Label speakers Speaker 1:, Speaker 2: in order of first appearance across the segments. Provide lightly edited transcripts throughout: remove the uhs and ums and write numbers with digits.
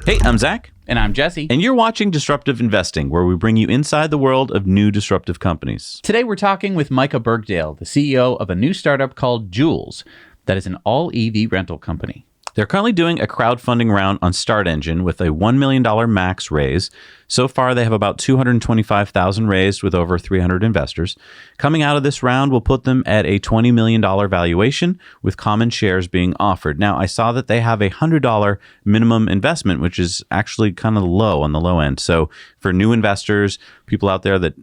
Speaker 1: Hey, I'm Zach.
Speaker 2: And I'm Jesse.
Speaker 1: And you're watching Disruptive Investing, where we bring you inside the world of new disruptive companies.
Speaker 2: Today we're talking with Micah Bergdale, the CEO of a new startup called Joulez, that is an all-EV rental company.
Speaker 1: They're currently doing a crowdfunding round on Start Engine with a $1 million max raise. So far, they have about $225,000 raised with over 300 investors. Coming out of this round will put them at a $20 million valuation with common shares being offered. Now, I saw that they have a $100 minimum investment, which is actually kind of low on the low end. So for new investors, people out there that,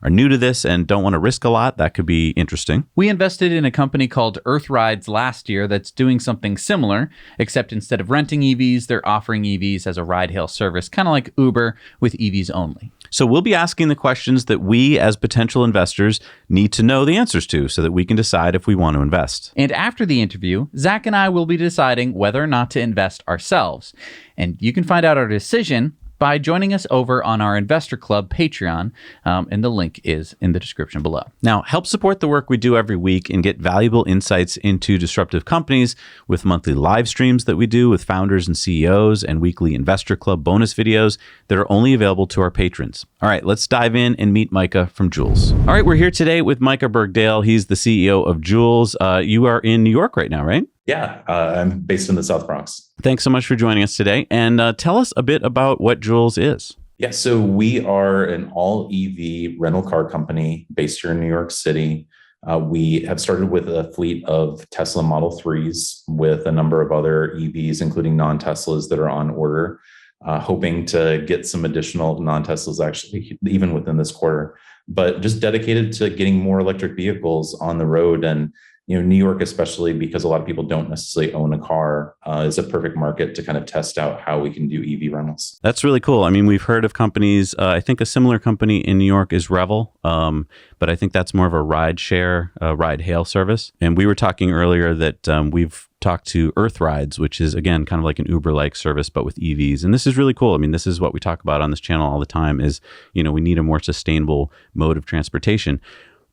Speaker 1: are new to this and don't want to risk a lot, that could be interesting.
Speaker 2: We invested in a company called Earth Rides last year that's doing something similar, except instead of renting EVs, they're offering EVs as a ride-hail service, kind of like Uber with EVs only.
Speaker 1: So we'll be asking the questions that we as potential investors need to know the answers to so that we can decide if we want to invest.
Speaker 2: And after the interview, Zach and I will be deciding whether or not to invest ourselves. And you can find out our decision by joining us over on our Investor Club Patreon, and the link is in the description below.
Speaker 1: Now, help support the work we do every week and get valuable insights into disruptive companies with monthly live streams that we do with founders and CEOs and weekly Investor Club bonus videos that are only available to our patrons. All right, let's dive in and meet Micah from Joulez. All right, we're here today with Micah Bergdale. He's the CEO of Joulez. You are in New York right now, right?
Speaker 3: Yeah, I'm based in the South Bronx.
Speaker 1: Thanks so much for joining us today. And tell us a bit about what Joulez is.
Speaker 3: Yeah, so we are an all EV rental car company based here in New York City. We have started with a fleet of Tesla Model 3s with a number of other EVs, including non-Teslas that are on order, hoping to get some additional non-Teslas actually even within this quarter, but just dedicated to getting more electric vehicles on the road. And New York, especially because a lot of people don't necessarily own a car, is a perfect market to kind of test out how we can do EV rentals.
Speaker 1: That's really cool. I mean, we've heard of companies. I think a similar company in New York is Revel, but I think that's more of a ride-hail service. And we were talking earlier that we've talked to Earth Rides, which is, again, kind of like an Uber-like service, but with EVs. And this is really cool. I mean, this is what we talk about on this channel all the time is, we need a more sustainable mode of transportation.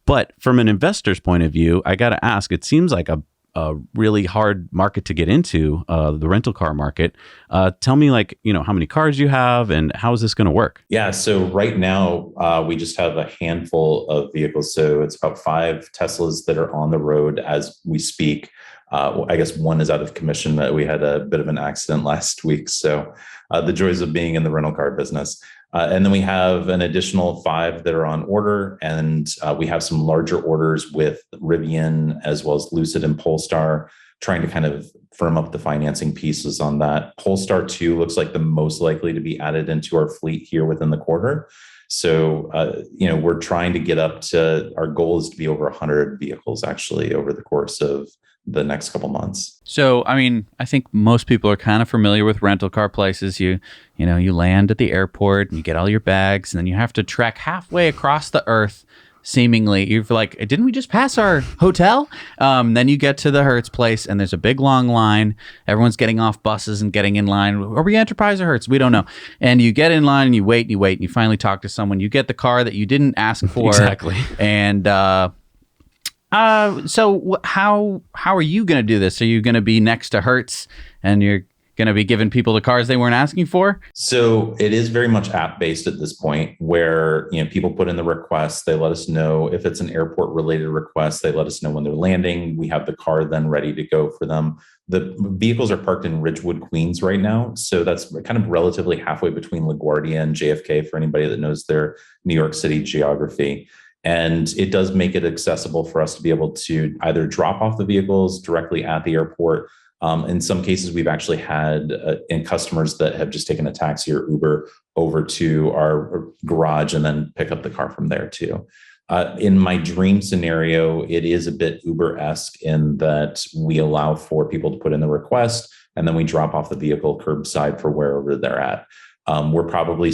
Speaker 1: But from an investor's point of view, I got to ask, it seems like a really hard market to get into, the rental car market. Tell me how many cars you have and how is this going to work?
Speaker 3: Yeah, so right now we just have a handful of vehicles. So it's about 5 Teslas that are on the road as we speak. I guess one is out of commission. We had a bit of an accident last week. So the joys of being in the rental car business. And then we have an additional 5 that are on order. And we have some larger orders with Rivian as well as Lucid and Polestar, trying to kind of firm up the financing pieces on that. Polestar 2 looks like the most likely to be added into our fleet here within the quarter. So, we're trying to get up to, our goal is to be over 100 vehicles actually over the course of the next couple months.
Speaker 2: So, I mean, I think most people are kind of familiar with rental car places. You land at the airport and you get all your bags and then you have to trek halfway across the earth. Seemingly, you're like, didn't we just pass our hotel? Then you get to the Hertz place and there's a big long line. Everyone's getting off buses and getting in line. Are we Enterprise or Hertz? We don't know. And you get in line and you wait and you wait and you finally talk to someone. You get the car that you didn't ask for.
Speaker 1: Exactly.
Speaker 2: And so how are you going to do this? Are you going to be next to Hertz and you're going to be giving people the cars they weren't asking for?
Speaker 3: So it is very much app-based at this point where, people put in the request, they let us know if it's an airport-related request, they let us know when they're landing. We have the car then ready to go for them. The vehicles are parked in Ridgewood, Queens right now. So that's kind of relatively halfway between LaGuardia and JFK for anybody that knows their New York City geography. And it does make it accessible for us to be able to either drop off the vehicles directly at the airport. In some cases, we've actually had customers that have just taken a taxi or Uber over to our garage and then pick up the car from there too. In my dream scenario, it is a bit Uber-esque in that we allow for people to put in the request and then we drop off the vehicle curbside for wherever they're at. We're probably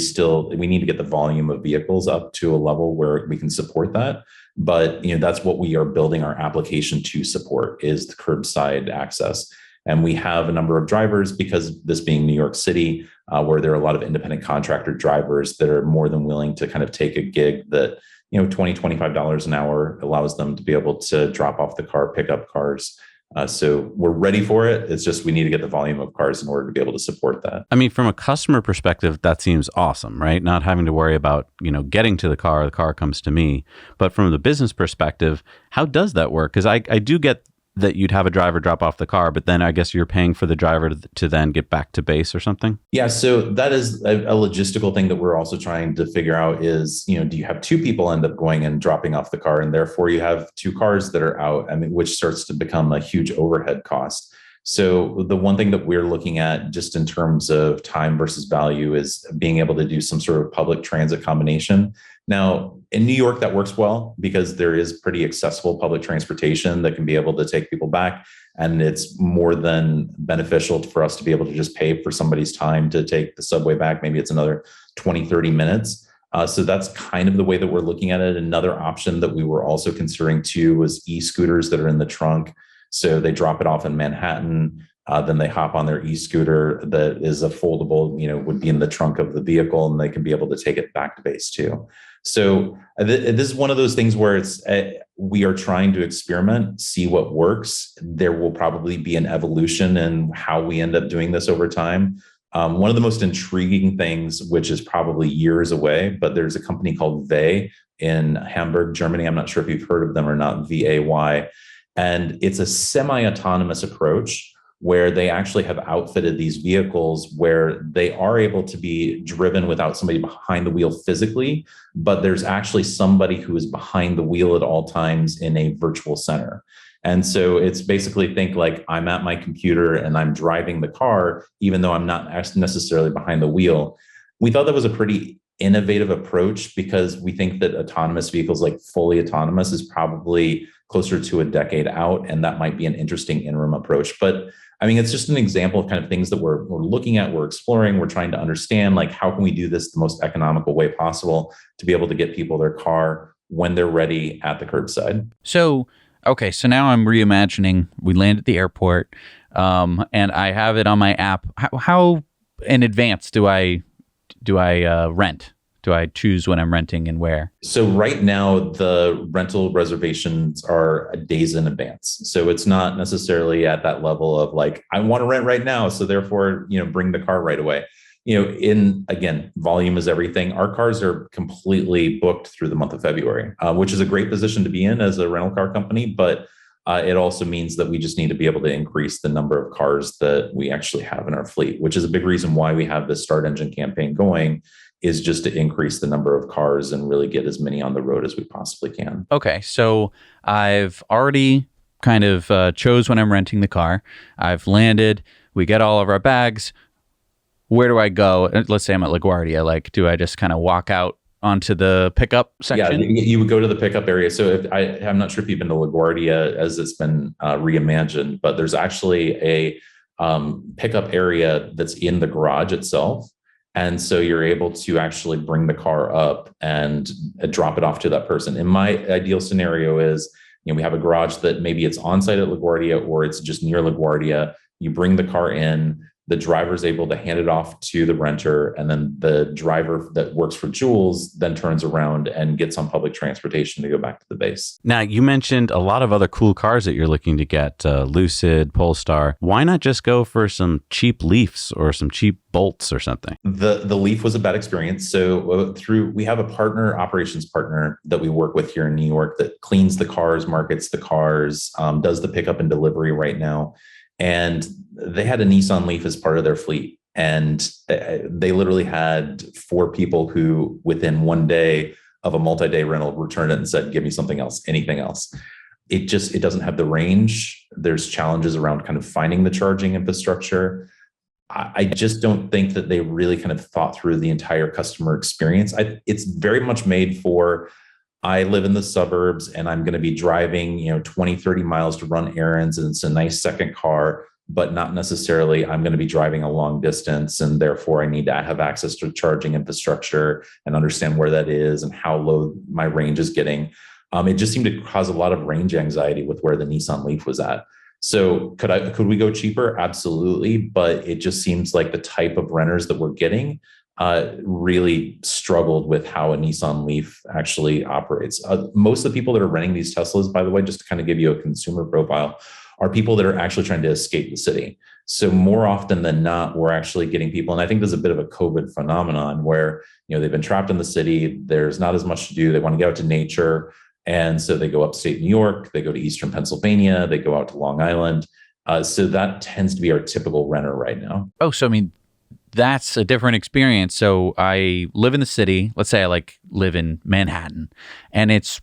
Speaker 3: we need to get the volume of vehicles up to a level where we can support that. But that's what we are building our application to support is the curbside access. And we have a number of drivers because this being New York City, where there are a lot of independent contractor drivers that are more than willing to kind of take a gig that, $20, $25 an hour allows them to be able to drop off the car, pick up cars So we're ready for it. It's just we need to get the volume of cars in order to be able to support that.
Speaker 1: I mean, from a customer perspective, that seems awesome, right? Not having to worry about, getting to the car comes to me. But from the business perspective, how does that work? Because I do get that you'd have a driver drop off the car, but then I guess you're paying for the driver to then get back to base or something?
Speaker 3: Yeah, so that is a logistical thing that we're also trying to figure out is, do you have two people end up going and dropping off the car, and therefore you have two cars that are out, which starts to become a huge overhead cost. So the one thing that we're looking at just in terms of time versus value is being able to do some sort of public transit combination. Now, in New York, that works well because there is pretty accessible public transportation that can be able to take people back. And it's more than beneficial for us to be able to just pay for somebody's time to take the subway back. Maybe it's another 20, 30 minutes. So that's kind of the way that we're looking at it. Another option that we were also considering too was e-scooters that are in the trunk. So they drop it off in Manhattan. Then they hop on their e-scooter that is a foldable, would be in the trunk of the vehicle, and they can be able to take it back to base too. So this is one of those things where we are trying to experiment, see what works. There will probably be an evolution in how we end up doing this over time. One of the most intriguing things, which is probably years away, but there's a company called Vay in Hamburg, Germany. I'm not sure if you've heard of them or not, VAY. And it's a semi-autonomous approach where they actually have outfitted these vehicles where they are able to be driven without somebody behind the wheel physically, but there's actually somebody who is behind the wheel at all times in a virtual center. And so it's basically think like I'm at my computer and I'm driving the car, even though I'm not necessarily behind the wheel. We thought that was a pretty innovative approach because we think that autonomous vehicles, like fully autonomous, is probably closer to a decade out, and that might be an interesting interim approach. But it's just an example of kind of things that we're looking at, we're exploring, we're trying to understand, like, how can we do this the most economical way possible to be able to get people their car when they're ready at the curbside.
Speaker 2: So now I'm reimagining, we land at the airport, and I have it on my app. How in advance do I rent? Do I choose when I'm renting and where?
Speaker 3: So right now, the rental reservations are days in advance. So it's not necessarily at that level of like, I want to rent right now, so therefore, bring the car right away. Again, volume is everything. Our cars are completely booked through the month of February, which is a great position to be in as a rental car company. But it also means that we just need to be able to increase the number of cars that we actually have in our fleet, which is a big reason why we have this Start Engine campaign going, is just to increase the number of cars and really get as many on the road as we possibly can.
Speaker 2: Okay, so I've already kind of chose when I'm renting the car. I've landed. We get all of our bags. Where do I go? Let's say I'm at LaGuardia. Like, do I just kind of walk out onto the pickup section?
Speaker 3: Yeah, you would go to the pickup area. So I'm not sure if you've been to LaGuardia as it's been reimagined, but there's actually a pickup area that's in the garage itself. And so you're able to actually bring the car up and drop it off to that person. In my ideal scenario is, we have a garage that maybe it's on site at LaGuardia or it's just near LaGuardia. You bring the car in, the driver's able to hand it off to the renter, and then the driver that works for Joulez then turns around and gets on public transportation to go back to the base.
Speaker 1: Now, you mentioned a lot of other cool cars that you're looking to get, Lucid, Polestar. Why not just go for some cheap Leafs or some cheap Bolts or something?
Speaker 3: The Leaf was a bad experience. So we have a operations partner that we work with here in New York that cleans the cars, markets the cars, does the pickup and delivery right now. And they had a Nissan Leaf as part of their fleet. And they literally had 4 people who, within one day of a multi-day rental, returned it and said, give me something else, anything else. It doesn't have the range. There's challenges around kind of finding the charging infrastructure. I just don't think that they really kind of thought through the entire customer experience. It's very much made for, I live in the suburbs and I'm going to be driving, 20, 30 miles to run errands, and it's a nice second car, but not necessarily I'm going to be driving a long distance. And therefore I need to have access to charging infrastructure and understand where that is and how low my range is getting. It just seemed to cause a lot of range anxiety with where the Nissan Leaf was at. So could we go cheaper? Absolutely. But it just seems like the type of renters that we're getting really struggled with how a Nissan Leaf actually operates. Most of the people that are renting these Teslas, by the way, just to kind of give you a consumer profile, are people that are actually trying to escape the city. So more often than not, we're actually getting people, and I think there's a bit of a COVID phenomenon where, they've been trapped in the city. There's not as much to do. They want to get out to nature. And so they go upstate New York, they go to Eastern Pennsylvania, they go out to Long Island. So that tends to be our typical renter right now.
Speaker 2: Oh, so I mean, that's a different experience. So I live in the city. Let's say I live in Manhattan, and it's,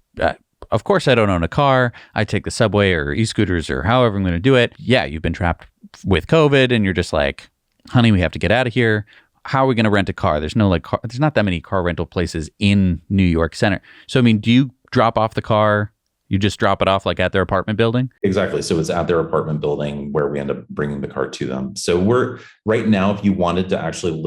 Speaker 2: of course, I don't own a car. I take the subway or e-scooters or however I'm going to do it. Yeah, you've been trapped with COVID, and you're just like, honey, we have to get out of here. How are we going to rent a car? There's there's not that many car rental places in New York Center. So, I mean, do you drop off the car? You just drop it off at their apartment building?
Speaker 3: Exactly. So it's at their apartment building where we end up bringing the car to them. So we're right now, if you wanted to actually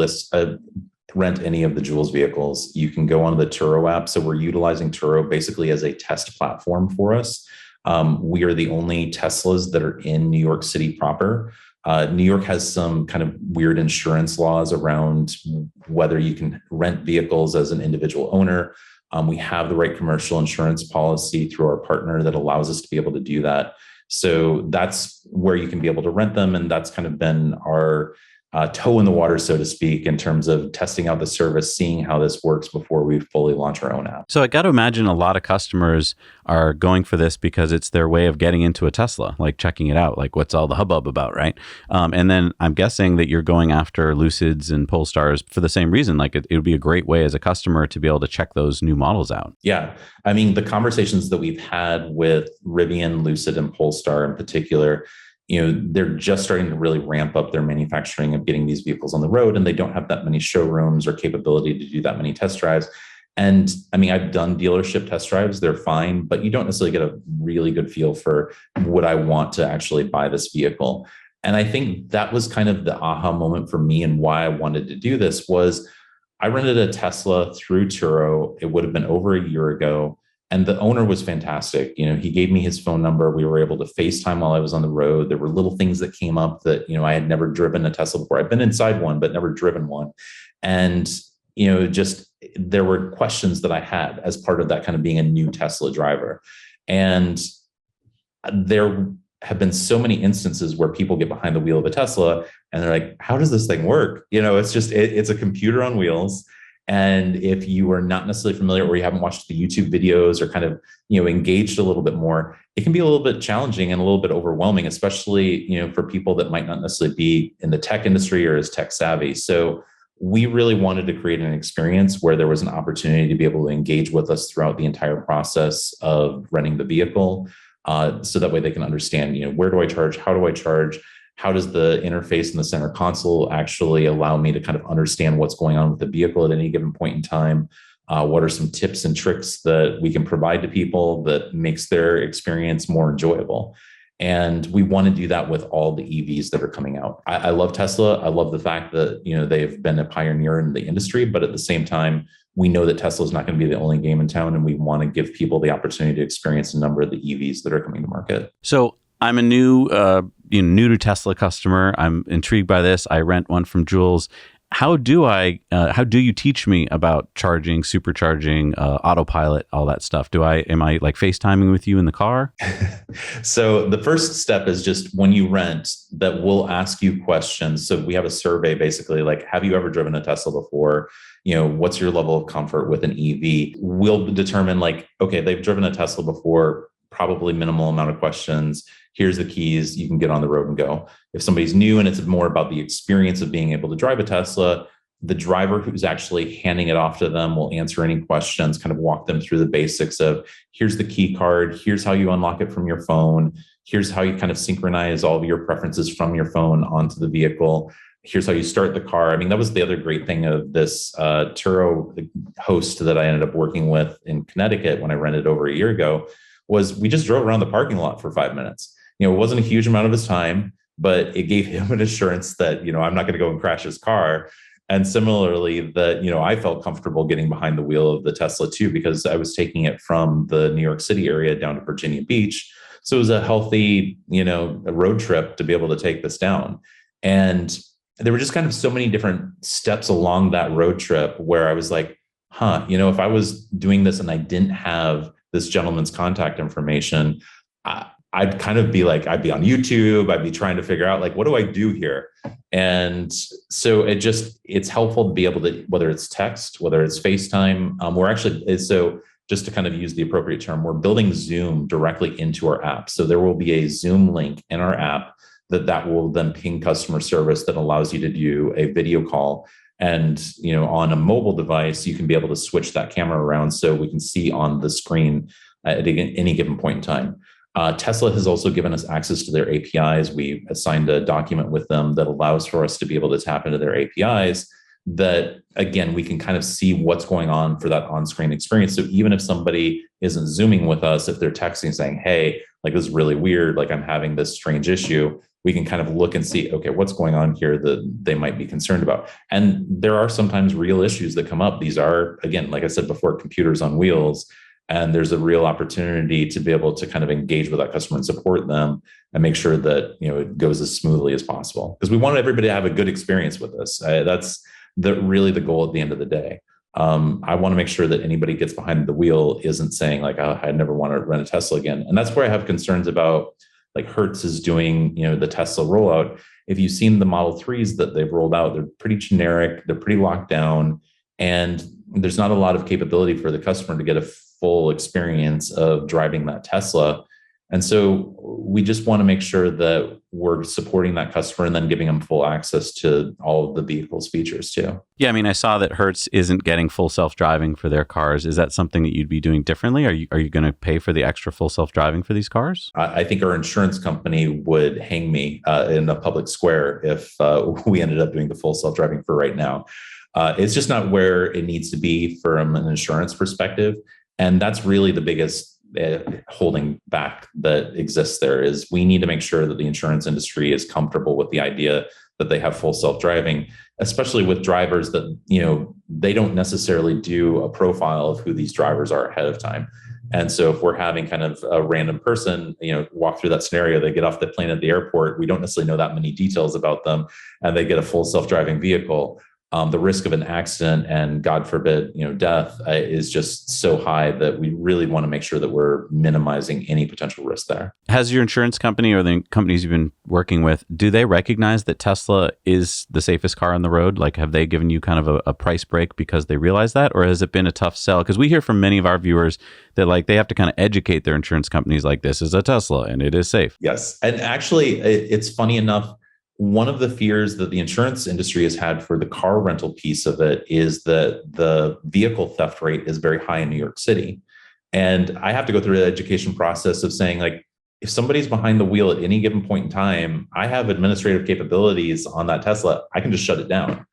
Speaker 3: rent any of the Joulez vehicles, you can go on the Turo app. So we're utilizing Turo basically as a test platform for us. We are the only Teslas that are in New York City proper. New York has some kind of weird insurance laws around whether you can rent vehicles as an individual owner. We have the right commercial insurance policy through our partner that allows us to be able to do that. So that's where you can be able to rent them. And that's kind of been our toe in the water, so to speak, in terms of testing out the service, seeing how this works before we fully launch our own app.
Speaker 1: So I got to imagine a lot of customers are going for this because it's their way of getting into a Tesla, checking it out, what's all the hubbub about, right? And then I'm guessing that you're going after Lucids and Polestars for the same reason. It would be a great way as a customer to be able to check those new models out.
Speaker 3: Yeah. I mean, the conversations that we've had with Rivian, Lucid, and Polestar in particular, they're just starting to really ramp up their manufacturing of getting these vehicles on the road, and they don't have that many showrooms or capability to do that many test drives. And I mean, I've done dealership test drives. They're fine, but you don't necessarily get a really good feel for would I want to actually buy this vehicle. And I think that was kind of the aha moment for me, and why I wanted to do this was I rented a Tesla through Turo. It would have been over a year ago. And the owner was fantastic. He gave me his phone number. We were able to FaceTime while I was on the road. There were little things that came up that, I had never driven a Tesla before. I've been inside one, but never driven one. And, just there were questions that I had as part of that kind of being a new Tesla driver. And there have been so many instances where people get behind the wheel of a Tesla and they're like, how does this thing work? It's just, it's a computer on wheels. And if you are not necessarily familiar or you haven't watched the YouTube videos or kind of, engaged a little bit more, it can be a little bit challenging and a little bit overwhelming, especially, for people that might not necessarily be in the tech industry or as tech savvy. So we really wanted to create an experience where there was an opportunity to be able to engage with us throughout the entire process of renting the vehicle. So that way they can understand, where do I charge? How do I charge? How does the interface in the center console actually allow me to kind of understand what's going on with the vehicle at any given point in time? What are some tips and tricks that we can provide to people that makes their experience more enjoyable? And we want to do that with all the EVs that are coming out. I love Tesla. I love the fact that, they've been a pioneer in the industry, but at the same time, we know that Tesla is not going to be the only game in town, and we want to give people the opportunity to experience a number of the EVs that are coming to market.
Speaker 1: So I'm a new to Tesla customer. I'm intrigued by this. I rent one from Joulez. How do you teach me about charging, supercharging, autopilot, all that stuff? Am I FaceTiming with you in the car?
Speaker 3: So the first step is just when you rent that we'll ask you questions. So we have a survey basically have you ever driven a Tesla before? What's your level of comfort with an EV? We'll determine okay, they've driven a Tesla before, probably minimal amount of questions. Here's the keys. You can get on the road and go. If somebody's new and it's more about the experience of being able to drive a Tesla, the driver who's actually handing it off to them will answer any questions, kind of walk them through the basics of here's the key card. Here's how you unlock it from your phone. Here's how you kind of synchronize all of your preferences from your phone onto the vehicle. Here's how you start the car. I mean, that was the other great thing of this Turo host that I ended up working with in Connecticut when I rented over a year ago, was we just drove around the parking lot for 5 minutes. It wasn't a huge amount of his time, but it gave him an assurance that, I'm not going to go and crash his car. And similarly, that, I felt comfortable getting behind the wheel of the Tesla too, because I was taking it from the New York City area down to Virginia Beach. So it was a healthy, a road trip to be able to take this down. And there were just kind of so many different steps along that road trip where I was like, if I was doing this and I didn't have this gentleman's contact information, I'd kind of be like, I'd be on YouTube, I'd be trying to figure out like, what do I do here? And so it's helpful to be able to, whether it's text, whether it's FaceTime, so just to kind of use the appropriate term, we're building Zoom directly into our app. So there will be a Zoom link in our app that will then ping customer service that allows you to do a video call. And, on a mobile device, you can be able to switch that camera around so we can see on the screen at any given point in time. Tesla has also given us access to their APIs. We assigned a document with them that allows for us to be able to tap into their APIs that, again, we can kind of see what's going on for that on-screen experience. So even if somebody isn't Zooming with us, if they're texting saying, hey, like this is really weird, like I'm having this strange issue, we can kind of look and see, okay, what's going on here that they might be concerned about. And there are sometimes real issues that come up. These are, again, like I said before, computers on wheels. And there's a real opportunity to be able to kind of engage with that customer and support them and make sure that, it goes as smoothly as possible. Because we want everybody to have a good experience with this. That's really the goal at the end of the day. I want to make sure that anybody gets behind the wheel isn't saying like, oh, I never want to rent a Tesla again. And that's where I have concerns about like Hertz is doing, the Tesla rollout. If you've seen the Model 3s that they've rolled out, they're pretty generic, they're pretty locked down, and there's not a lot of capability for the customer to get a full experience of driving that Tesla. And so we just want to make sure that we're supporting that customer and then giving them full access to all of the vehicle's features too.
Speaker 1: Yeah, I mean, I saw that Hertz isn't getting full self-driving for their cars. Is that something that you'd be doing differently? Are you going to pay for the extra full self-driving for these cars?
Speaker 3: I think our insurance company would hang me in a public square if we ended up doing the full self-driving for right now. It's just not where it needs to be from an insurance perspective. And that's really the biggest holding back that exists there is we need to make sure that the insurance industry is comfortable with the idea that they have full self-driving, especially with drivers that, they don't necessarily do a profile of who these drivers are ahead of time. And so if we're having kind of a random person, walk through that scenario, they get off the plane at the airport, we don't necessarily know that many details about them, and they get a full self-driving vehicle. The risk of an accident and, God forbid, death is just so high that we really want to make sure that we're minimizing any potential risk there.
Speaker 1: Has your insurance company or the companies you've been working with, do they recognize that Tesla is the safest car on the road? Like, have they given you kind of a price break because they realize that? Or has it been a tough sell? Because we hear from many of our viewers that like they have to kind of educate their insurance companies like this is a Tesla and it is safe.
Speaker 3: Yes. And actually, it's funny enough. One of the fears that the insurance industry has had for the car rental piece of it is that the vehicle theft rate is very high in New York City. And I have to go through the education process of saying, like, if somebody's behind the wheel at any given point in time, I have administrative capabilities on that Tesla. I can just shut it down,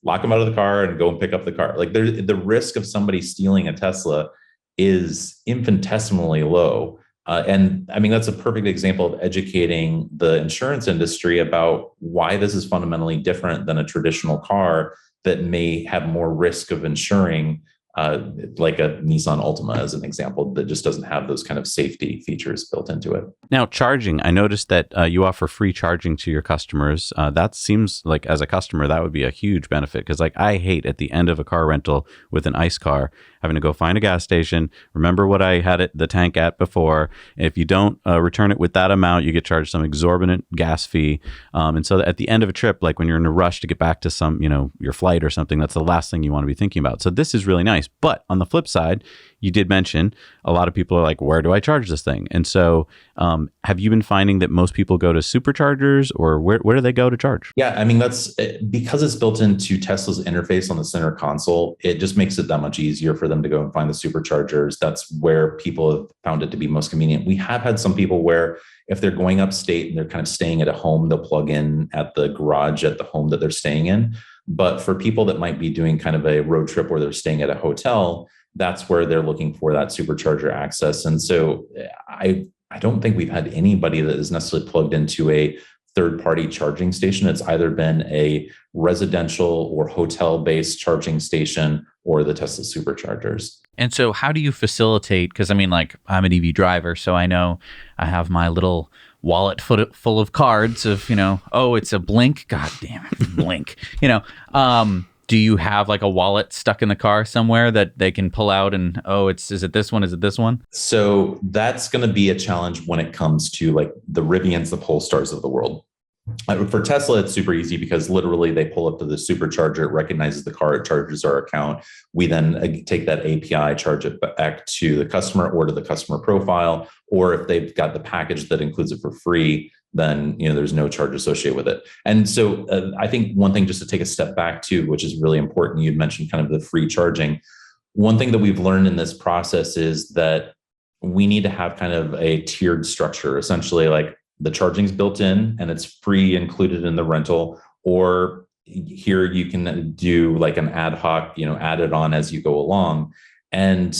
Speaker 3: lock them out of the car and go and pick up the car. Like the risk of somebody stealing a Tesla is infinitesimally low. And I mean, that's a perfect example of educating the insurance industry about why this is fundamentally different than a traditional car that may have more risk of insuring, like a Nissan Altima as an example, that just doesn't have those kind of safety features built into it.
Speaker 1: Now, charging, I noticed that you offer free charging to your customers. That seems like as a customer, that would be a huge benefit because like I hate at the end of a car rental with an ICE car, having to go find a gas station, remember what I had the tank at before. If you don't return it with that amount, you get charged some exorbitant gas fee. And so at the end of a trip, like when you're in a rush to get back to some, your flight or something, that's the last thing you want to be thinking about. So this is really nice. But on the flip side, you did mention a lot of people are like, where do I charge this thing? And so have you been finding that most people go to superchargers or where do they go to charge?
Speaker 3: Yeah, I mean, that's because it's built into Tesla's interface on the center console. It just makes it that much easier for them to go and find the superchargers. That's where people have found it to be most convenient. We have had some people where if they're going upstate and they're kind of staying at a home, they'll plug in at the garage at the home that they're staying in. But for people that might be doing kind of a road trip where they're staying at a hotel, that's where they're looking for that supercharger access. And so I don't think we've had anybody that is necessarily plugged into a third-party charging station. It's either been a residential or hotel-based charging station or the Tesla superchargers.
Speaker 2: And so how do you facilitate? Because I mean, like I'm an EV driver, so I know I have my little wallet full of cards of, it's a Blink. God damn it, Blink. Do you have like a wallet stuck in the car somewhere that they can pull out and, is it this one? Is it this one?
Speaker 3: So that's going to be a challenge when it comes to like the Rivians, the Polestars of the world. For Tesla, it's super easy because literally they pull up to the supercharger, it recognizes the car, it charges our account. We then take that API, charge it back to the customer or to the customer profile. Or if they've got the package that includes it for free, then there's no charge associated with it. And so I think one thing just to take a step back too, which is really important, you'd mentioned kind of the free charging. One thing that we've learned in this process is that we need to have kind of a tiered structure, essentially like the charging's built in and it's free included in the rental, or here you can do like an ad hoc, add it on as you go along. And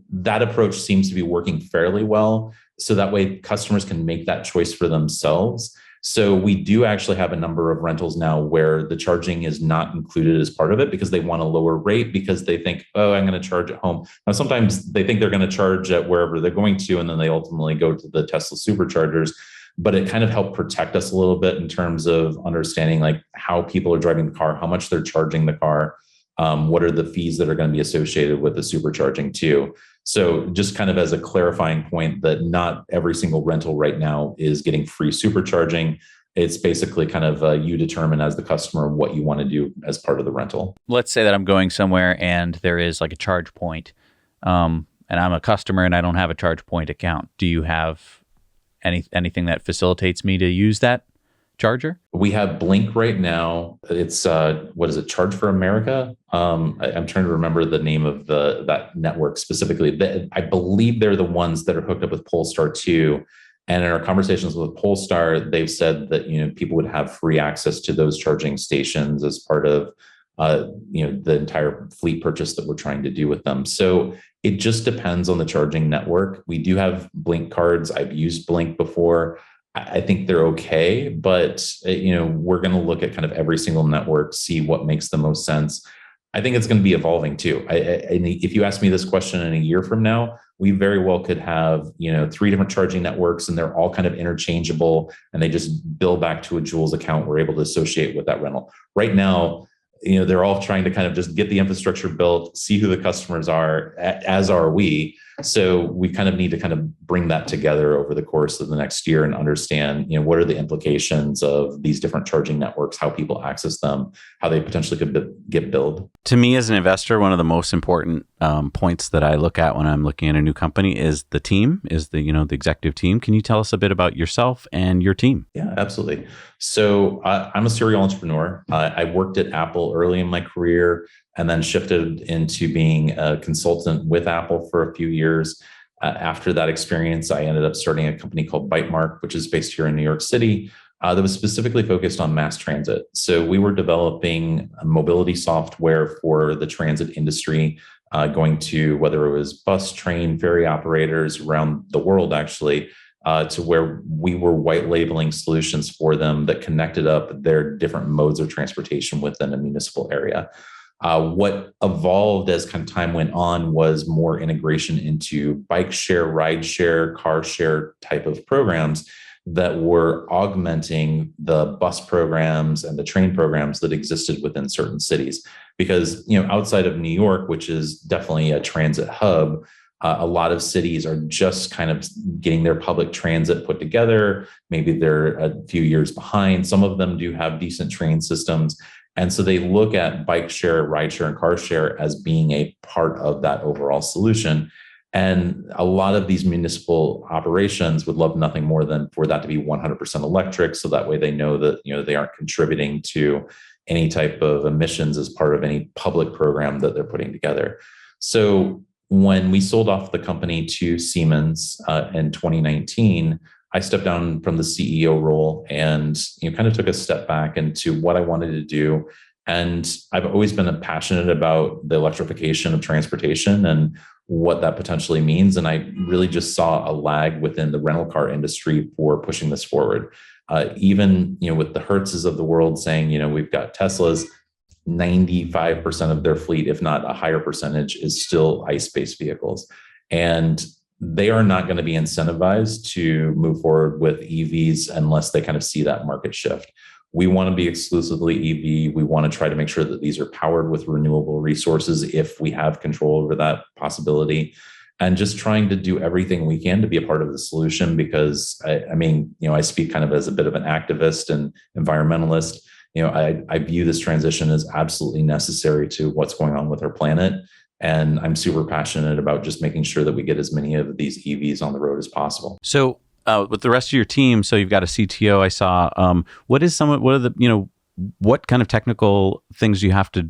Speaker 3: that approach seems to be working fairly well. So that way customers can make that choice for themselves. So we do actually have a number of rentals now where the charging is not included as part of it because they want a lower rate because they think, I'm going to charge at home. Now, sometimes they think they're going to charge at wherever they're going to, and then they ultimately go to the Tesla superchargers. But it kind of helped protect us a little bit in terms of understanding like how people are driving the car, how much they're charging the car, what are the fees that are going to be associated with the supercharging too. So just kind of as a clarifying point that not every single rental right now is getting free supercharging. It's basically kind of you determine as the customer what you want to do as part of the rental.
Speaker 2: Let's say that I'm going somewhere and there is like a charge point, and I'm a customer and I don't have a charge point account. Do you have anything that facilitates me to use that charger? We
Speaker 3: have Blink right now. It's what is it? Charge for America. I'm trying to remember the name of that network specifically. I believe they're the ones that are hooked up with Polestar 2. And in our conversations with Polestar, they've said that people would have free access to those charging stations as part of the entire fleet purchase that we're trying to do with them. So it just depends on the charging network. We do have Blink cards. I've used Blink before. I think they're okay, but we're going to look at kind of every single network, see what makes the most sense. I think it's going to be evolving too. If you ask me this question in a year from now, we very well could have 3 different charging networks, and they're all kind of interchangeable, and they just bill back to a Joulez account we're able to associate with that rental. Right now, they're all trying to kind of just get the infrastructure built, see who the customers are, as are we. So we kind of need to kind of bring that together over the course of the next year and understand, what are the implications of these different charging networks, how people access them, how they potentially could get billed.
Speaker 1: To me, as an investor, one of the most important points that I look at when I'm looking at a new company is the team, the executive team. Can you tell us a bit about yourself and your team?
Speaker 3: Yeah, absolutely. So I'm a serial entrepreneur. I worked at Apple early in my career and then shifted into being a consultant with Apple for a few years. After that experience, I ended up starting a company called Bytemark, which is based here in New York City, that was specifically focused on mass transit. So we were developing mobility software for the transit industry, going to whether it was bus, train, ferry operators around the world, actually, to where we were white labeling solutions for them that connected up their different modes of transportation within a municipal area. What evolved as kind of time went on was more integration into bike share, ride share, car share type of programs that were augmenting the bus programs and the train programs that existed within certain cities. Because, outside of New York, which is definitely a transit hub, a lot of cities are just kind of getting their public transit put together. Maybe they're a few years behind. Some of them do have decent train systems. And so they look at bike share, ride share, and car share as being a part of that overall solution. And a lot of these municipal operations would love nothing more than for that to be 100% electric. So that way they know that, they aren't contributing to any type of emissions as part of any public program that they're putting together. So when we sold off the company to Siemens in 2019, I stepped down from the CEO role and kind of took a step back into what I wanted to do. And I've always been passionate about the electrification of transportation and what that potentially means. And I really just saw a lag within the rental car industry for pushing this forward. Even with the Hertzes of the world saying, we've got Teslas, 95% of their fleet, if not a higher percentage, is still ICE-based vehicles. And they are not going to be incentivized to move forward with EVs unless they kind of see that market shift. We want to be exclusively EV. We want to try to make sure that these are powered with renewable resources if we have control over that possibility. And just trying to do everything we can to be a part of the solution, because I speak kind of as a bit of an activist and environmentalist. I view this transition as absolutely necessary to what's going on with our planet. And I'm super passionate about just making sure that we get as many of these EVs on the road as possible.
Speaker 1: So with the rest of your team, so you've got a CTO, I saw. What kind of technical things do you have to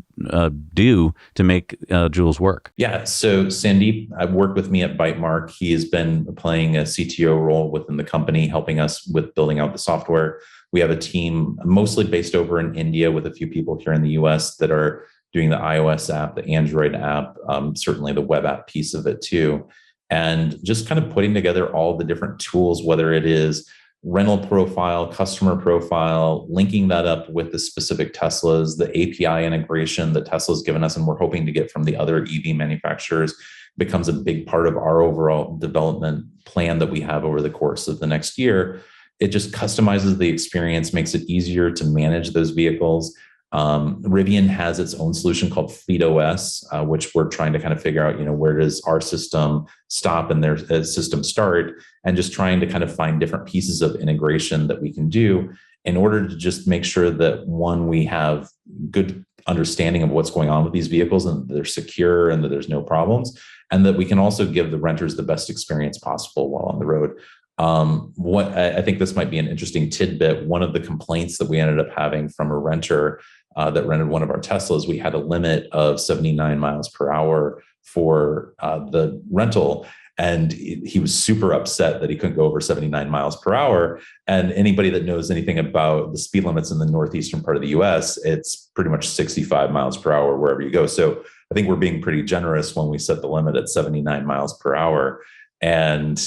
Speaker 1: do to make Joulez work?
Speaker 3: Yeah, so Sandeep worked with me at Bytemark. He has been playing a CTO role within the company, helping us with building out the software. We have a team mostly based over in India with a few people here in the US that are doing the iOS app, the Android app, certainly the web app piece of it too. And just kind of putting together all the different tools, whether it is rental profile, customer profile, linking that up with the specific Teslas, the API integration that Tesla's given us, and we're hoping to get from the other EV manufacturers, becomes a big part of our overall development plan that we have over the course of the next year. It just customizes the experience, makes it easier to manage those vehicles. Rivian has its own solution called Fleet OS, which we're trying to kind of figure out, where does our system stop and their system start, and just trying to kind of find different pieces of integration that we can do in order to just make sure that, one, we have good understanding of what's going on with these vehicles and they're secure and that there's no problems, and that we can also give the renters the best experience possible while on the road. What I think this might be an interesting tidbit. One of the complaints that we ended up having from a renter that rented one of our Teslas, we had a limit of 79 miles per hour for the rental. And he was super upset that he couldn't go over 79 miles per hour. And anybody that knows anything about the speed limits in the northeastern part of the US, it's pretty much 65 miles per hour wherever you go. So I think we're being pretty generous when we set the limit at 79 miles per hour. And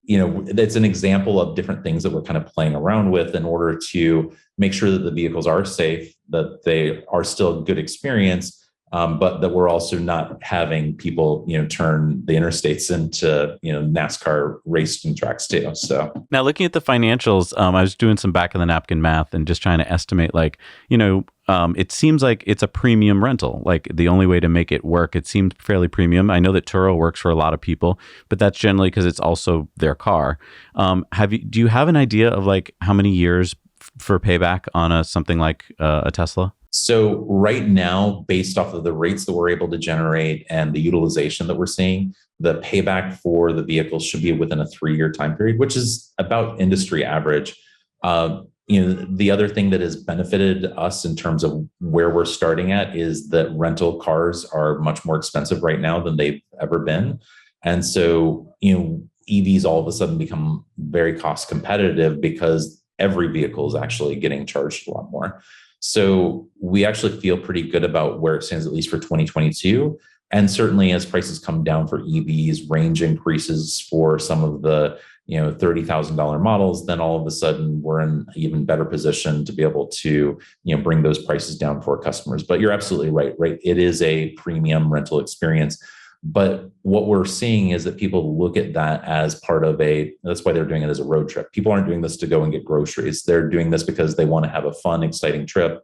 Speaker 3: it's an example of different things that we're kind of playing around with in order to make sure that the vehicles are safe, that they are still a good experience, but that we're also not having people, turn the interstates into, NASCAR racing tracks too. So
Speaker 1: now looking at the financials, I was doing some back of the napkin math and just trying to estimate, it seems like it's a premium rental. Like the only way to make it work, it seemed fairly premium. I know that Turo works for a lot of people, but that's generally because it's also their car. Do you have an idea of like how many years for payback on something like a Tesla?
Speaker 3: So right now, based off of the rates that we're able to generate and the utilization that we're seeing, the payback for the vehicles should be within a 3-year time period, which is about industry average. The other thing that has benefited us in terms of where we're starting at is that rental cars are much more expensive right now than they've ever been. And so, EVs all of a sudden become very cost competitive because every vehicle is actually getting charged a lot more. So we actually feel pretty good about where it stands, at least for 2022. And certainly as prices come down for EVs, range increases for some of the $30,000 models, then all of a sudden we're in an even better position to be able to bring those prices down for customers. But you're absolutely right? It is a premium rental experience. But what we're seeing is that people look at that as part of that's why they're doing it as a road trip. People aren't doing this to go and get groceries. They're doing this because they want to have a fun, exciting trip,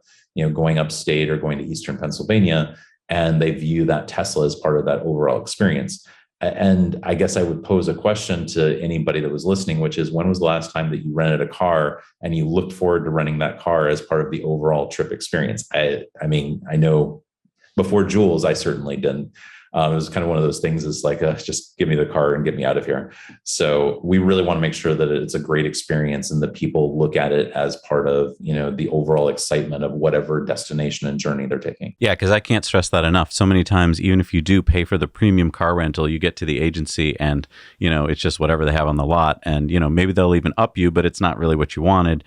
Speaker 3: going upstate or going to Eastern Pennsylvania. And they view that Tesla as part of that overall experience. And I guess I would pose a question to anybody that was listening, which is, when was the last time that you rented a car and you looked forward to renting that car as part of the overall trip experience? I know before Joulez, I certainly didn't. It was kind of one of those things, is like, just give me the car and get me out of here. So we really want to make sure that it's a great experience and that people look at it as part of, the overall excitement of whatever destination and journey they're taking.
Speaker 1: Yeah, because I can't stress that enough. So many times, even if you do pay for the premium car rental, you get to the agency and, it's just whatever they have on the lot. And, maybe they'll even up you, but it's not really what you wanted.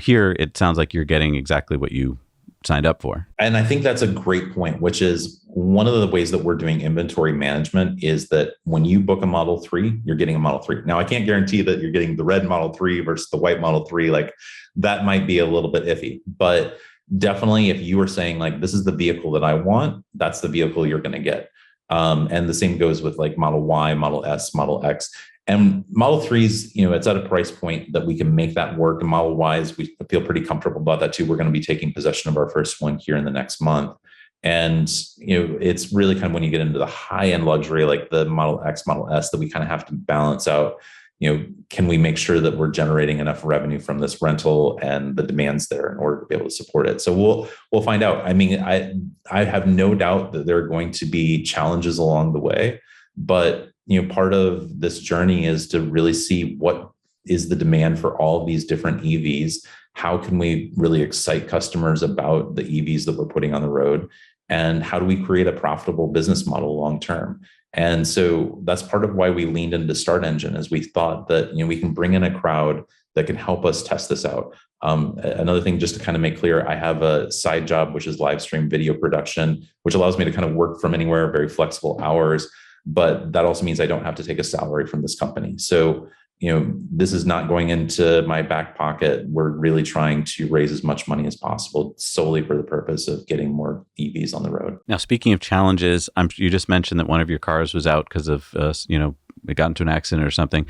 Speaker 1: Here, it sounds like you're getting exactly what you signed up for.
Speaker 3: And I think that's a great point, which is one of the ways that we're doing inventory management is that when you book a Model 3, you're getting a Model 3. Now, I can't guarantee that you're getting the red Model 3 versus the white Model 3. Like, that might be a little bit iffy, but definitely if you were saying like, this is the vehicle that I want, that's the vehicle you're going to get. And the same goes with like Model Y, Model S, Model X. And Model 3s, it's at a price point that we can make that work. And Model Ys, we feel pretty comfortable about that too. We're going to be taking possession of our first one here in the next month. And, it's really kind of when you get into the high end luxury, like the Model X, Model S, that we kind of have to balance out, can we make sure that we're generating enough revenue from this rental and the demands there in order to be able to support it? So we'll find out. I mean, I have no doubt that there are going to be challenges along the way, but part of this journey is to really see what is the demand for all of these different EVs. How can we really excite customers about the EVs that we're putting on the road? And how do we create a profitable business model long term? And so that's part of why we leaned into Start Engine, is we thought that we can bring in a crowd that can help us test this out. Another thing, just to kind of make clear, I have a side job, which is live stream video production, which allows me to kind of work from anywhere, very flexible hours. But that also means I don't have to take a salary from this company. So this is not going into my back pocket. We're really trying to raise as much money as possible solely for the purpose of getting more EVs on the road.
Speaker 1: Now, speaking of challenges, you just mentioned that one of your cars was out because of, it got into an accident or something.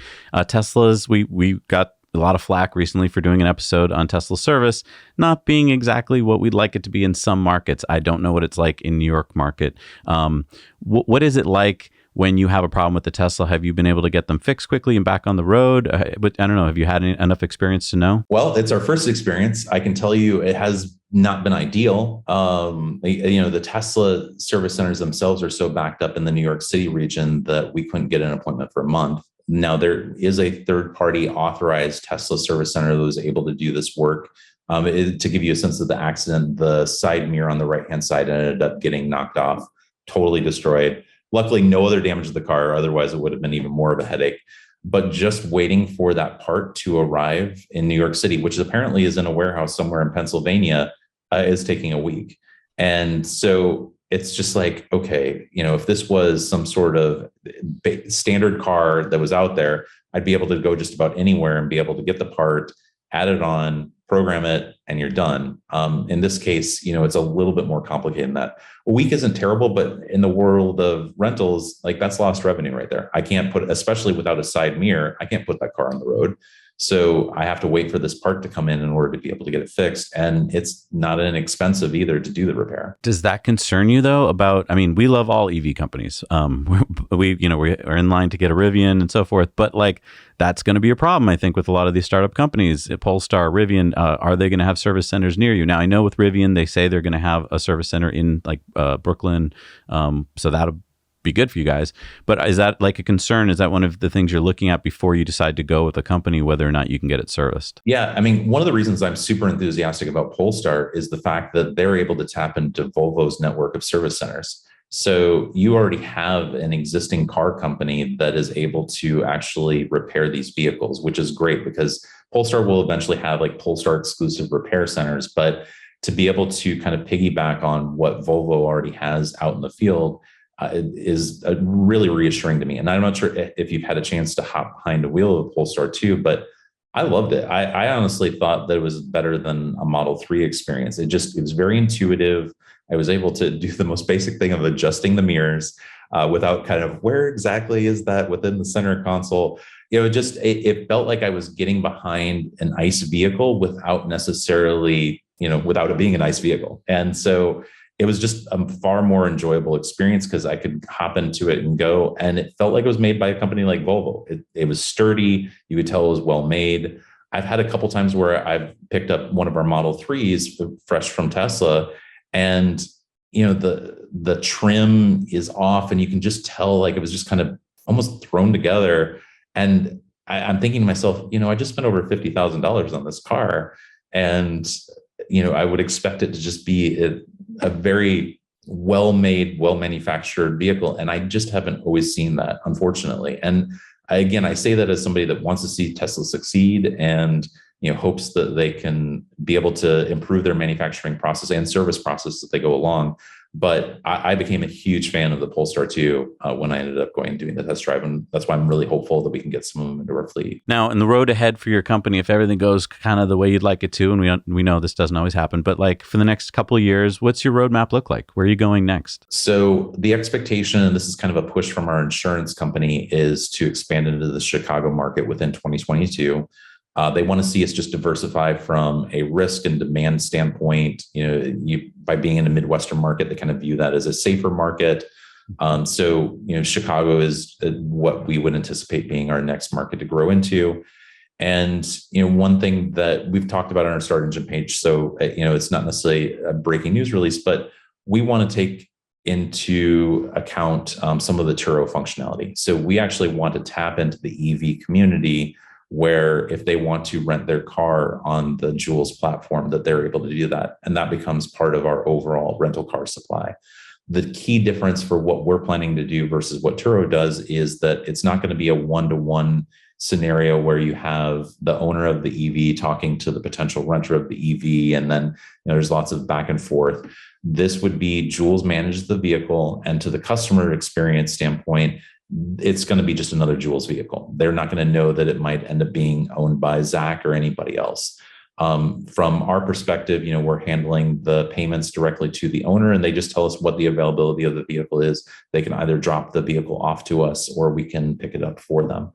Speaker 1: Tesla's, we got a lot of flack recently for doing an episode on Tesla service not being exactly what we'd like it to be in some markets. I don't know what it's like in New York market. What is it like when you have a problem with the Tesla? Have you been able to get them fixed quickly and back on the road? But I don't know. Have you had enough experience to know?
Speaker 3: Well, it's our first experience. I can tell you it has not been ideal. The Tesla service centers themselves are so backed up in the New York City region that we couldn't get an appointment for a month. Now, there is a third-party authorized Tesla service center that was able to do this work. To give you a sense of the accident, the side mirror on the right-hand side ended up getting knocked off, totally destroyed. Luckily, no other damage to the car. Otherwise, it would have been even more of a headache. But just waiting for that part to arrive in New York City, which apparently is in a warehouse somewhere in Pennsylvania, is taking a week. And so it's just like, okay, if this was some sort of standard car that was out there, I'd be able to go just about anywhere and be able to get the part, add it on, program it, and you're done. In this case, it's a little bit more complicated than that. A week isn't terrible, but in the world of rentals, like that's lost revenue right there. I can't especially without a side mirror, I can't put that car on the road. So I have to wait for this part to come in order to be able to get it fixed. And it's not inexpensive either to do the repair.
Speaker 1: Does that concern you though we love all EV companies. We're in line to get a Rivian and so forth, but like that's going to be a problem, I think, with a lot of these startup companies. Polestar, Rivian, are they going to have service centers near you? Now, I know with Rivian, they say they're going to have a service center in like Brooklyn. So that'll be good for you guys. But is that like a concern? Is that one of the things you're looking at before you decide to go with a company, whether or not you can get it serviced?
Speaker 3: Yeah. One of the reasons I'm super enthusiastic about Polestar is the fact that they're able to tap into Volvo's network of service centers. So you already have an existing car company that is able to actually repair these vehicles, which is great because Polestar will eventually have like Polestar exclusive repair centers. But to be able to kind of piggyback on what Volvo already has out in the field is really reassuring to me. And I'm not sure if you've had a chance to hop behind a wheel of Polestar 2, but I loved it. I honestly thought that it was better than a Model 3 experience. It was very intuitive. I was able to do the most basic thing of adjusting the mirrors without kind of where exactly is that within the center console. It felt like I was getting behind an ICE vehicle without necessarily, without it being an ICE vehicle. And so it was just a far more enjoyable experience because I could hop into it and go. And it felt like it was made by a company like Volvo. It was sturdy. You could tell it was well made. I've had a couple times where I've picked up one of our Model 3s fresh from Tesla, and the trim is off, and you can just tell like it was just kind of almost thrown together. And I'm thinking to myself, I just spent over $50,000 on this car, and I would expect it to just be a very well-made, well-manufactured vehicle. And I just haven't always seen that, unfortunately. And I say that as somebody that wants to see Tesla succeed and hopes that they can be able to improve their manufacturing process and service process as they go along. But I became a huge fan of the Polestar 2 when I ended up going and doing the test drive. And that's why I'm really hopeful that we can get some of them into our fleet.
Speaker 1: Now, in the road ahead for your company, if everything goes kind of the way you'd like it to, and we know this doesn't always happen, but like for the next couple of years, what's your roadmap look like? Where are you going next?
Speaker 3: So the expectation, and this is kind of a push from our insurance company, is to expand into the Chicago market within 2022. They want to see us just diversify from a risk and demand standpoint. By being in a Midwestern market, they kind of view that as a safer market. So Chicago is what we would anticipate being our next market to grow into. And one thing that we've talked about on our Start Engine page, so it's not necessarily a breaking news release, but we want to take into account some of the Turo functionality. So we actually want to tap into the EV community, where if they want to rent their car on the Joulez platform, that they're able to do that. And that becomes part of our overall rental car supply. The key difference for what we're planning to do versus what Turo does is that it's not going to be a one-to-one scenario where you have the owner of the EV talking to the potential renter of the EV, and then there's lots of back and forth. This would be Joulez manages the vehicle, and to the customer experience standpoint, it's going to be just another Joulez vehicle. They're not going to know that it might end up being owned by Zach or anybody else. From our perspective, we're handling the payments directly to the owner, and they just tell us what the availability of the vehicle is. They can either drop the vehicle off to us, or we can pick it up for them.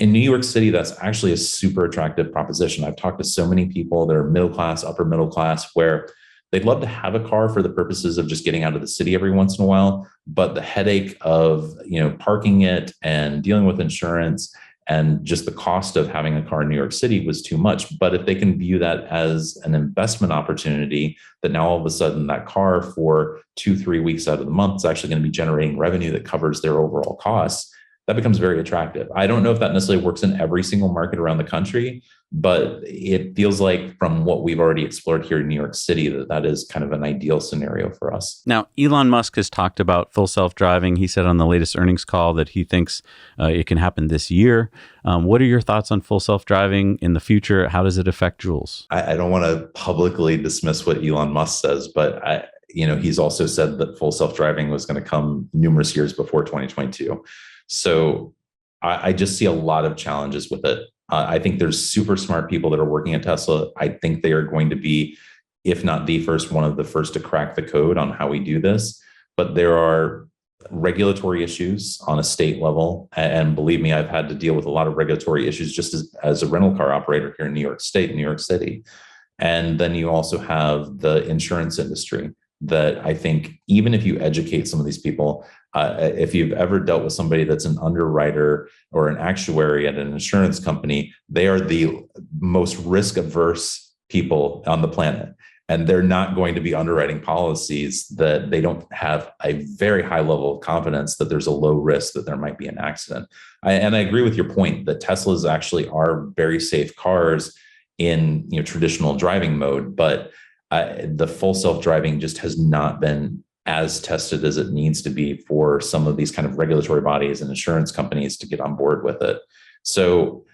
Speaker 3: In New York City, that's actually a super attractive proposition. I've talked to so many people that are middle class, upper middle class, where they'd love to have a car for the purposes of just getting out of the city every once in a while, but the headache of parking it and dealing with insurance and just the cost of having a car in New York City was too much. But if they can view that as an investment opportunity, that now all of a sudden that car for 2-3 weeks out of the month is actually going to be generating revenue that covers their overall costs, that becomes very attractive. I don't know if that necessarily works in every single market around the country, but it feels like from what we've already explored here in New York City, that is kind of an ideal scenario for us.
Speaker 1: Now, Elon Musk has talked about full self-driving. He said on the latest earnings call that he thinks it can happen this year. What are your thoughts on full self-driving in the future? How does it affect Joulez?
Speaker 3: I don't want to publicly dismiss what Elon Musk says, but he's also said that full self-driving was going to come numerous years before 2022. So I just see a lot of challenges with it. I think there's super smart people that are working at Tesla. I think they are going to be, if not the first, one of the first to crack the code on how we do this. But there are regulatory issues on a state level. And believe me, I've had to deal with a lot of regulatory issues just as a rental car operator here in New York State, New York City. And then you also have the insurance industry that I think even if you educate some of these people, if you've ever dealt with somebody that's an underwriter or an actuary at an insurance company, they are the most risk averse people on the planet. And they're not going to be underwriting policies that they don't have a very high level of confidence that there's a low risk that there might be an accident. And I agree with your point that Teslas actually are very safe cars in traditional driving mode, but the full self-driving just has not been as tested as it needs to be for some of these kind of regulatory bodies and insurance companies to get on board with it. So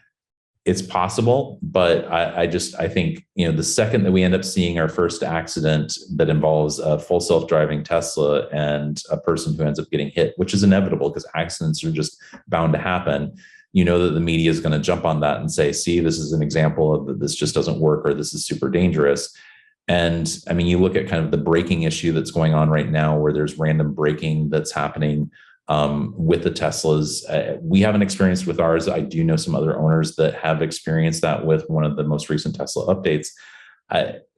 Speaker 3: it's possible, but I think, the second that we end up seeing our first accident that involves a full self-driving Tesla and a person who ends up getting hit, which is inevitable because accidents are just bound to happen, that the media is going to jump on that and say, see, this is an example of that this just doesn't work, or this is super dangerous. And I mean, you look at kind of the braking issue that's going on right now, where there's random braking that's happening with the Teslas. We haven't experienced with ours. I do know some other owners that have experienced that with one of the most recent Tesla updates.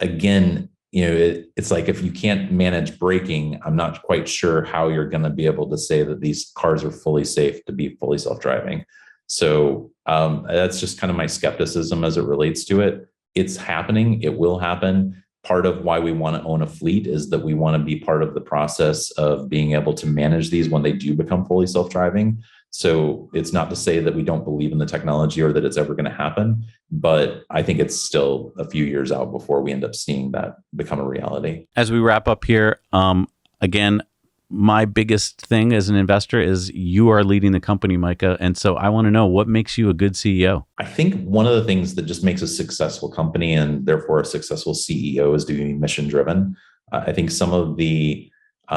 Speaker 3: Again, it's like, if you can't manage braking, I'm not quite sure how you're going to be able to say that these cars are fully safe to be fully self-driving. So that's just kind of my skepticism as it relates to it. It's happening. It will happen. Part of why we want to own a fleet is that we want to be part of the process of being able to manage these when they do become fully self-driving. So it's not to say that we don't believe in the technology or that it's ever going to happen, but I think it's still a few years out before we end up seeing that become a reality.
Speaker 1: As we wrap up here, again, my biggest thing as an investor is you are leading the company, Micah. And so I want to know, what makes you a good CEO?
Speaker 3: I think one of the things that just makes a successful company and therefore a successful CEO is to be mission driven. I think some of the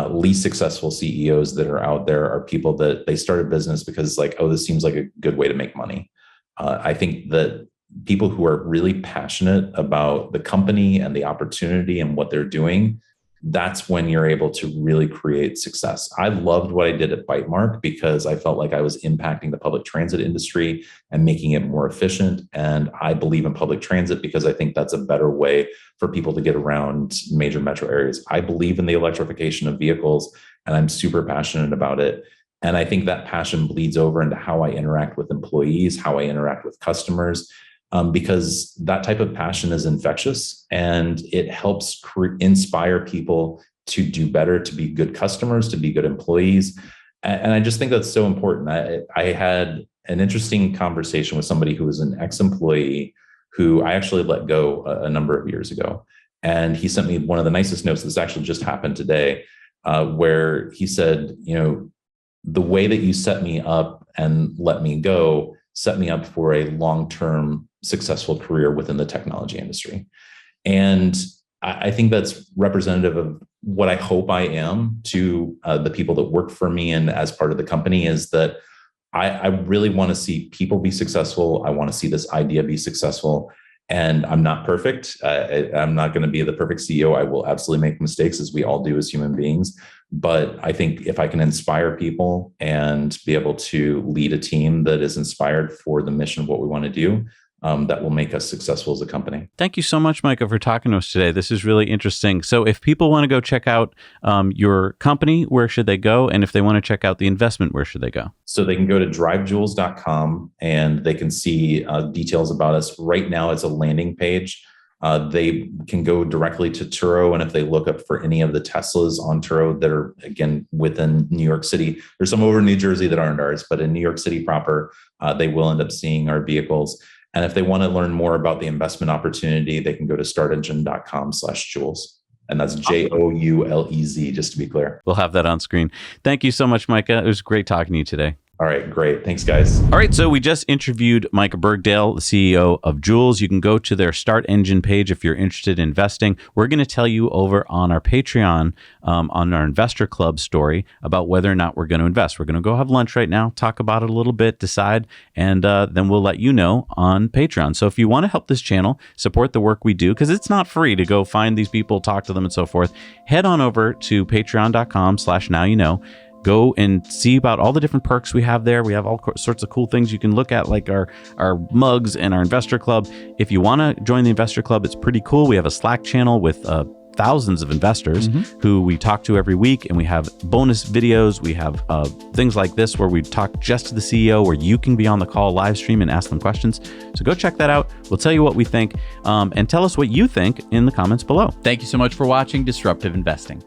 Speaker 3: least successful CEOs that are out there are people that they started business because like, oh, this seems like a good way to make money. I think that people who are really passionate about the company and the opportunity and what they're doing, that's when you're able to really create success. I loved what I did at Bytemark because I felt like I was impacting the public transit industry and making it more efficient. And I believe in public transit because I think that's a better way for people to get around major metro areas. I believe in the electrification of vehicles, and I'm super passionate about it. And I think that passion bleeds over into how I interact with employees, how I interact with customers. Because that type of passion is infectious and it helps inspire people to do better, to be good customers, to be good employees. And I just think that's so important. I had an interesting conversation with somebody who was an ex-employee who I actually let go a number of years ago. And he sent me one of the nicest notes. This actually just happened today, where he said, the way that you set me up and let me go set me up for a long-term successful career within the technology industry. And I think that's representative of what I hope I am to the people that work for me and as part of the company, is that I really want to see people be successful. I want to see this idea be successful. And I'm not perfect. I'm not going to be the perfect CEO. I will absolutely make mistakes, as we all do as human beings. But I think if I can inspire people and be able to lead a team that is inspired for the mission of what we want to do, that will make us successful as a company.
Speaker 1: Thank you so much, Micah, for talking to us today. This is really interesting. So if people want to go check out your company, where should they go? And if they want to check out the investment, where should they go?
Speaker 3: So they can go to drivejoulez.com and they can see details about us. Right now, it's a landing page. They can go directly to Turo. And if they look up for any of the Teslas on Turo that are, again, within New York City, there's some over in New Jersey that aren't ours, but in New York City proper, they will end up seeing our vehicles. And if they want to learn more about the investment opportunity, they can go to startengine.com/Joulez. And that's Joulez, just to be clear.
Speaker 1: We'll have that on screen. Thank you so much, Micah. It was great talking to you today.
Speaker 3: All right, great. Thanks, guys.
Speaker 1: All right, so we just interviewed Micah Bergdale, the CEO of Joulez. You can go to their Start Engine page if you're interested in investing. We're going to tell you over on our Patreon, on our Investor Club story, about whether or not we're going to invest. We're going to go have lunch right now, talk about it a little bit, decide, and then we'll let you know on Patreon. So if you want to help this channel, support the work we do, because it's not free to go find these people, talk to them, and so forth, head on over to patreon.com/nowyouknow. Go and see about all the different perks we have there. We have all sorts of cool things you can look at, like our mugs and our Investor Club. If you want to join the Investor Club, it's pretty cool. We have a Slack channel with thousands of investors who we talk to every week, and we have bonus videos. We have things like this where we talk just to the CEO, where you can be on the call live stream and ask them questions. So go check that out. We'll tell you what we think, and tell us what you think in the comments below.
Speaker 2: Thank you so much for watching Disruptive Investing.